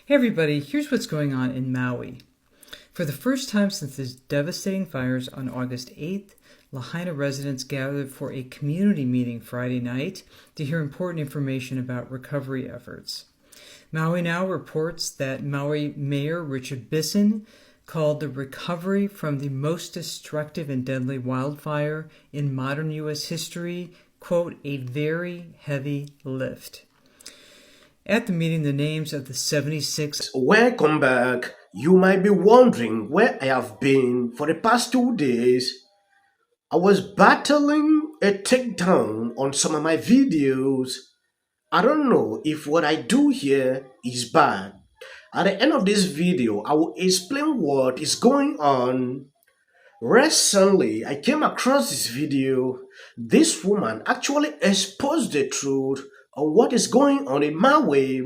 Hey everybody, here's what's going on in Maui. For the first time since the devastating fires on August 8th, Lahaina residents gathered for a community meeting Friday night to hear important information about recovery efforts. Maui Now reports that Maui Mayor Richard Bisson called the recovery from the most destructive and deadly wildfire in modern U.S. history, quote, a very heavy lift. At the meeting, the names of the 76... Welcome back. You might be wondering where I have been for the past 2 days. I was battling a takedown on some of my videos. I don't know if what I do here is bad. At the end of this video, I will explain what is going on. Recently, I came across this video. This woman actually exposed the truth of what is going on in Maui.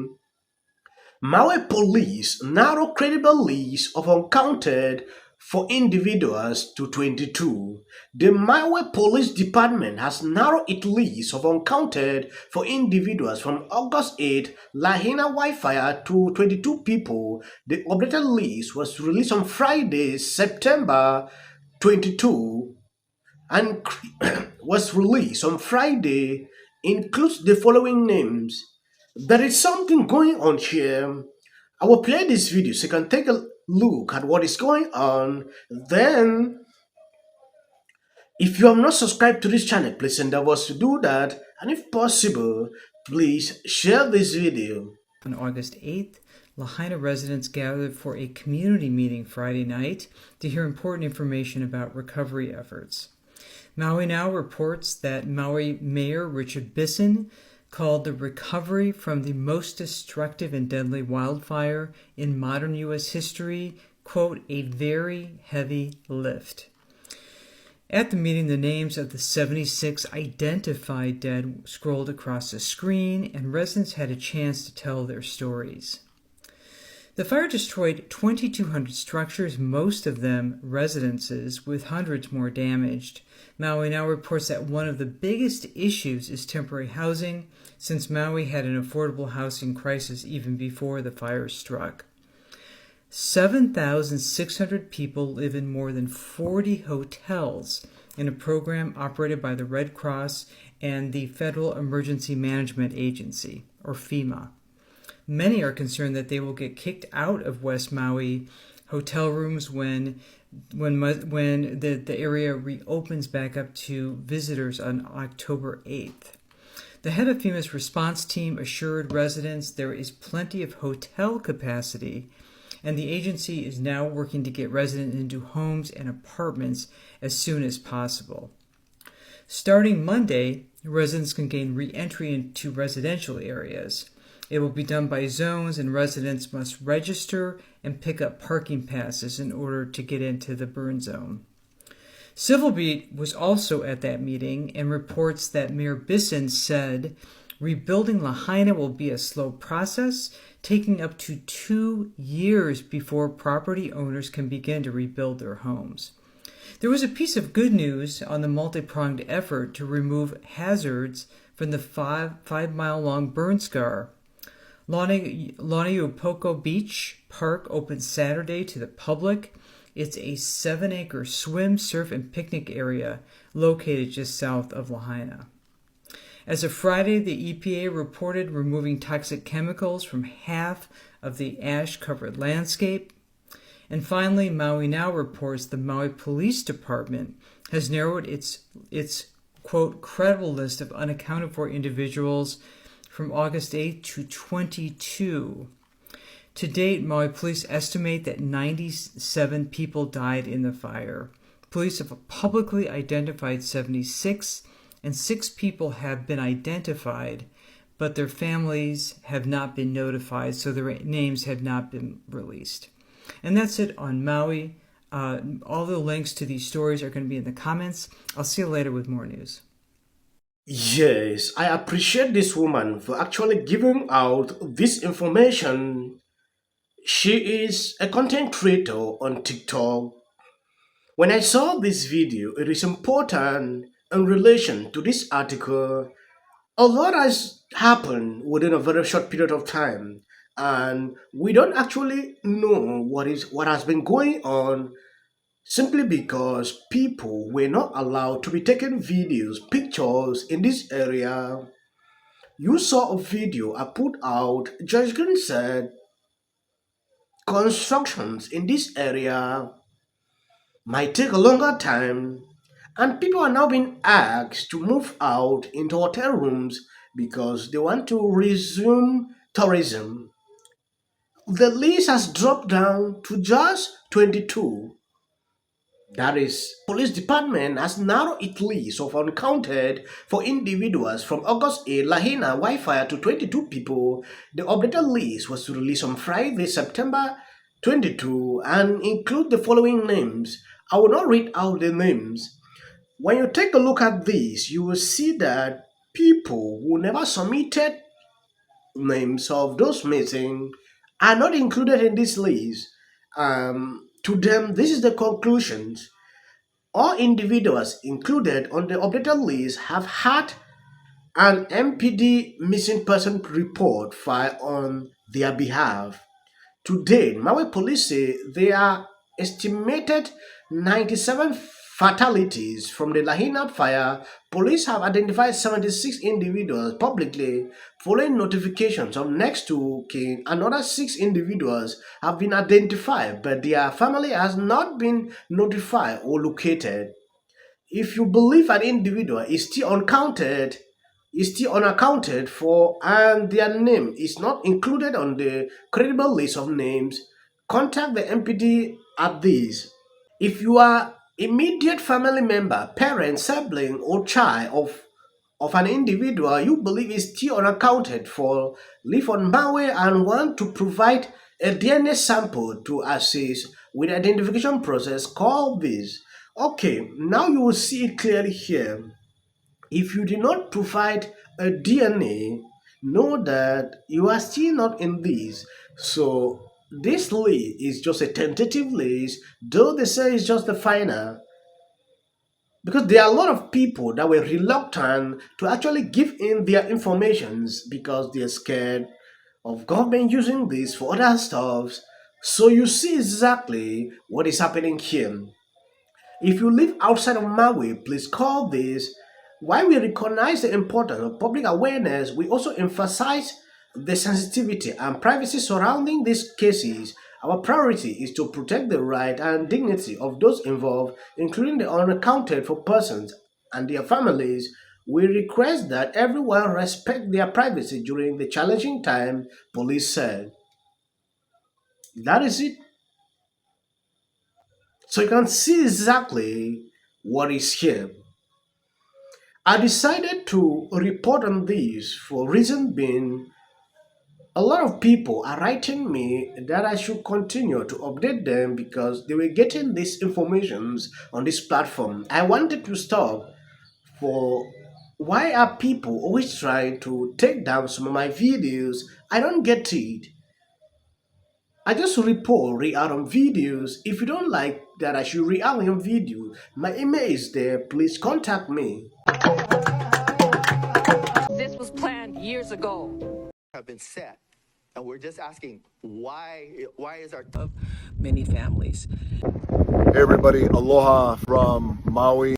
Maui police narrow credible list of uncounted for individuals to 22. The Maui Police Department has narrowed its list of uncounted for individuals from August 8 Lahaina wildfire to 22 people. The updated list was released on Friday, September 22, and was released on Friday, includes the following names. There is something going on here. I will play this video so you can take a look at what is going on. Then, if you have not subscribed to this channel, please endeavor to do that. And if possible, please share this video. On August 8th, Lahaina residents gathered for a community meeting Friday night to hear important information about recovery efforts. Maui Now reports that Maui Mayor Richard Bisson called the recovery from the most destructive and deadly wildfire in modern U.S. history, quote, a very heavy lift. At the meeting, the names of the 76 identified dead scrolled across the screen, and residents had a chance to tell their stories. The fire destroyed 2,200 structures, most of them residences, with hundreds more damaged. Maui Now reports that one of the biggest issues is temporary housing, since Maui had an affordable housing crisis even before the fire struck. 7,600 people live in more than 40 hotels in a program operated by the Red Cross and the Federal Emergency Management Agency, or FEMA. Many are concerned that they will get kicked out of West Maui hotel rooms when the area reopens back up to visitors on October 8th. The head of FEMA's response team assured residents there is plenty of hotel capacity, and the agency is now working to get residents into homes and apartments as soon as possible. Starting Monday, residents can gain re-entry into residential areas. It will be done by zones, and residents must register and pick up parking passes in order to get into the burn zone. Civil Beat was also at that meeting and reports that Mayor Bisson said rebuilding Lahaina will be a slow process, taking up to 2 years before property owners can begin to rebuild their homes. There was a piece of good news on the multi-pronged effort to remove hazards from the 5-mile-long burn scar. Laniupoko Beach Park opened Saturday to the public. It's a 7-acre swim, surf, and picnic area located just south of Lahaina. As of Friday, the EPA reported removing toxic chemicals from half of the ash-covered landscape. And finally, Maui Now reports the Maui Police Department has narrowed its quote, credible list of unaccounted for individuals from August 8 to 22. To date, Maui police estimate that 97 people died in the fire. Police have publicly identified 76, and 6 people have been identified, but their families have not been notified, so their names have not been released. And that's it on Maui. All the links to these stories are going to be in the comments. I'll see you later with more news. Yes, I appreciate this woman for actually giving out this information. She is a content creator on TikTok. When I saw this video, it is important in relation to this article. A lot has happened within a very short period of time. and we don't actually know what has been going on simply because people were not allowed to be taking videos, pictures in this area. You saw a video I put out. Judge Green said constructions in this area might take a longer time, and people are now being asked to move out into hotel rooms because they want to resume tourism. The list has dropped down to just 22. That is, police department has narrowed its list of uncounted for individuals from August 8 Lahaina wildfire to 22 people. The updated list was released on Friday, September 22, and include the following names. I will not read out the names. When you take a look at this, you will see that people who never submitted names of those missing are not included in this list. To them, this is the conclusions. All individuals included on the updated list have had an MPD missing person report filed on their behalf. To date, Maui police say there are estimated 97 fatalities from the Lahaina fire. Police have identified 76 individuals publicly following notifications of next to kin. Another 6 individuals have been identified, but their family has not been notified or located. If you believe an individual is still unaccounted for, and their name is not included on the credible list of names, contact the MPD at this. If you are immediate family member, parent, sibling, or child of an individual you believe is still unaccounted for, live on Maui and want to provide a DNA sample to assist with the identification process, call this. Okay, now you will see it clearly here. If you did not provide a DNA, know that you are still not in this. So this list is just a tentative list, though they say it's just the final. Because there are a lot of people that were reluctant to actually give in their informations because they're scared of government using this for other stuff. So you see exactly what is happening here. If you live outside of Maui, please call this. While we recognize the importance of public awareness, we also emphasize the sensitivity and privacy surrounding these cases. Our priority is to protect the right and dignity of those involved, including the unaccounted for persons and their families. We request that everyone respect their privacy during the challenging time, police said. That is it. So you can see exactly what is here. I decided to report on this for reason being a lot of people are writing me that I should continue to update them because they were getting these informations on this platform. I wanted to stop for why are people always trying to take down some of my videos? I don't get it. I just report, react on videos. If you don't like that I should react on your video, my email is there. Please contact me. This was planned years ago. Have been set, and we're just asking why is our Of many families. Hey everybody, aloha from Maui.